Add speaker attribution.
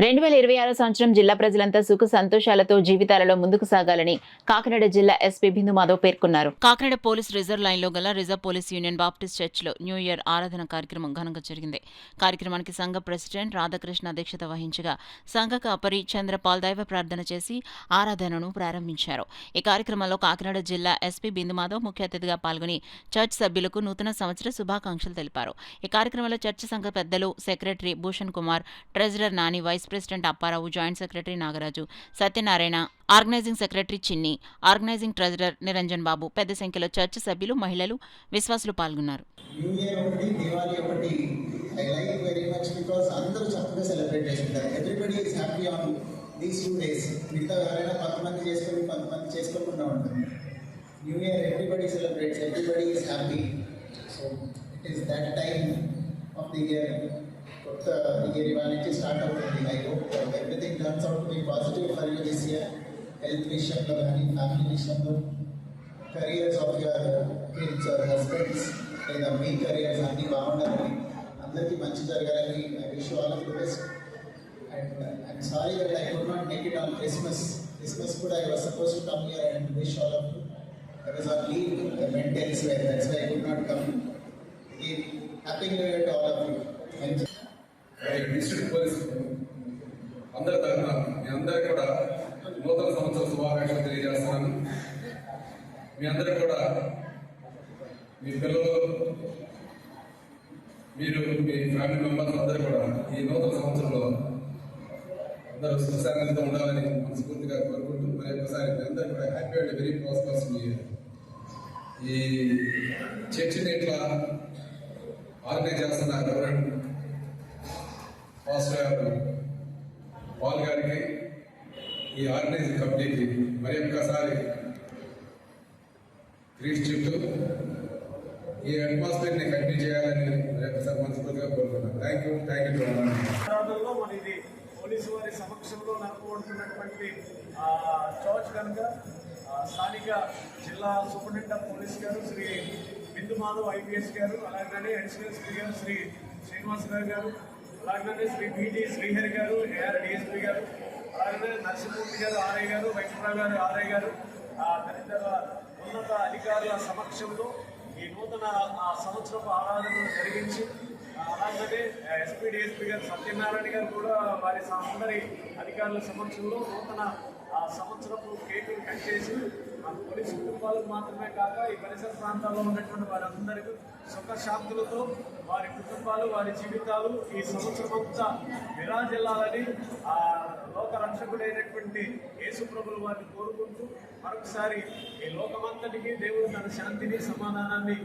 Speaker 1: 2026 సంవత్సరం జిల్లా ప్రజలంతా సుఖ సంతోషాలతో జీవితాలలో ముందుకు సాగాలని కాకినాడ జిల్లా ఎస్పీ బిందు మాధవ్ పేర్కొన్నారు. కాకినాడ పోలీస్ రిజర్వ్ లైన్లో గల రిజర్వ్ పోలీస్ యూనియన్ బాప్టిస్ట్ చర్చిలో న్యూ ఇయర్ ఆరాధన కార్యక్రమం ఘనంగా జరిగింది. కార్యక్రమానికి సంఘ ప్రెసిడెంట్ రాధాకృష్ణ అధ్యక్షత వహించగా సంఘ కాపరి చంద్రపాల్ దైవ ప్రార్థన చేసి ఆరాధనను ప్రారంభించారు. ఈ కార్యక్రమంలో కాకినాడ జిల్లా ఎస్పీ బిందు మాధవ్ ముఖ్య అతిథిగా పాల్గొని చర్చ్ సభ్యులకు నూతన సంవత్సర శుభాకాంక్షలు తెలిపారు. ఈ కార్యక్రమంలో చర్చ్ సంఘ పెద్దలు secretary Bhushan Kumar, treasurer Nani, vice president Apparao, joint secretary Nagaraju, Satyanarayana, organising secretary Chinni, organising treasurer Niranjan Babu, పెద్ద సంఖ్యలో చర్చ్ సభ్యులు, మహిళలు, విశ్వాసులు పాల్గొన్నారు.
Speaker 2: కొత్త ఇయర్ ఇవాళ నుంచి స్టార్ట్ అవుతుంది. I hope everything turns out to be positive for you this year. Health విషయంలో కానీ, ఫ్యామిలీ విషయంలో, careers of your kids or husbands లేదా మీ కెరియర్స్ అన్నీ బాగుండాలని, అందరికీ మంచి జరగాలని I wish all of the best. And I'm sorry that I could not make it on Christmas కూడా I was suppose to come here and wish all of you. I was on leave went elsewhere, that's why I could not come. Happy New Year to all of you. Thank you.
Speaker 3: District police అందరి తరఫున మీ అందరికీ కూడా నూతన సంవత్సర శుభాకాంక్షలు తెలియజేస్తున్నాను. మీ అందరికీ కూడా మీ పిల్లలు, మీరు, మీ ఫ్యామిలీ మెంబర్స్ అందరూ కూడా ఈ నూతన సంవత్సరంలో అందరూ సుఖశాంతితో ఉండాలని మనస్ఫూర్తిగా కోరుకుంటూ మరి ఒకసారి మీ అందరూ కూడా happy and very prosperous year. ఈ చర్చిని ఇట్లా ఆర్గనైజ్ చేస్తున్న రెవరెండ్ పాస్టర్ పాల్ గారికి, ఈ ఆర్గనైజింగ్ కమిటీకి మరి ఒక్కసారి క్రీస్తు ఈ అట్మాస్ఫియర్ని కంటిన్యూ చేయాలని మరి ఒక్కసారి మనస్ఫూర్తిగా కోరుకుంటున్నాను. Thank you.
Speaker 4: ఇది పోలీసు వారి సమక్షంలో నడుపుకుంటున్నటువంటి చర్చ్ కనుక స్థానిక జిల్లా సూపరింటెండెంట్ ఆఫ్ పోలీస్ గారు శ్రీ బిందు మాధవ్ ఐపీఎస్ గారు, అలాగే అడిషనల్ ఎస్పీ గారు శ్రీ శ్రీనివాస్ గారు, అలాగే శ్రీ బీజీ శ్రీహరి గారు ఏఆర్ డిఎస్పీ గారు, అలాగే నరసింహమూర్తి గారు ఆర్ఐ గారు, వెంకటరావు గారు ఆర్ఐ గారు, తదితర ఉన్నత అధికారుల సమక్షంలో ఈ నూతన సంవత్సరపు ఆరాధనలు జరిగించి, అలాగే ఎస్పీ డిఎస్పీ గారు సత్యనారాయణ గారు కూడా వారి అందరి అధికారుల సమక్షంలో నూతన సంవత్సరపు కేకులు కట్ చేసి పోలీసు కుటుంబాలకు మాత్రమే కాక ఈ పరిసర ప్రాంతాల్లో ఉన్నటువంటి వారందరికీ సుఖశాంతులతో వారి కుటుంబాలు, వారి జీవితాలు ఈ సంవత్సరమంతా విరాజిల్లాలని లోక రక్షకుడైనటువంటి యేసు ప్రభువులు వారిని కోరుకుంటూ మరొకసారి ఈ లోకమంతటికి దేవుడు తన శాంతిని, సమాధానాన్ని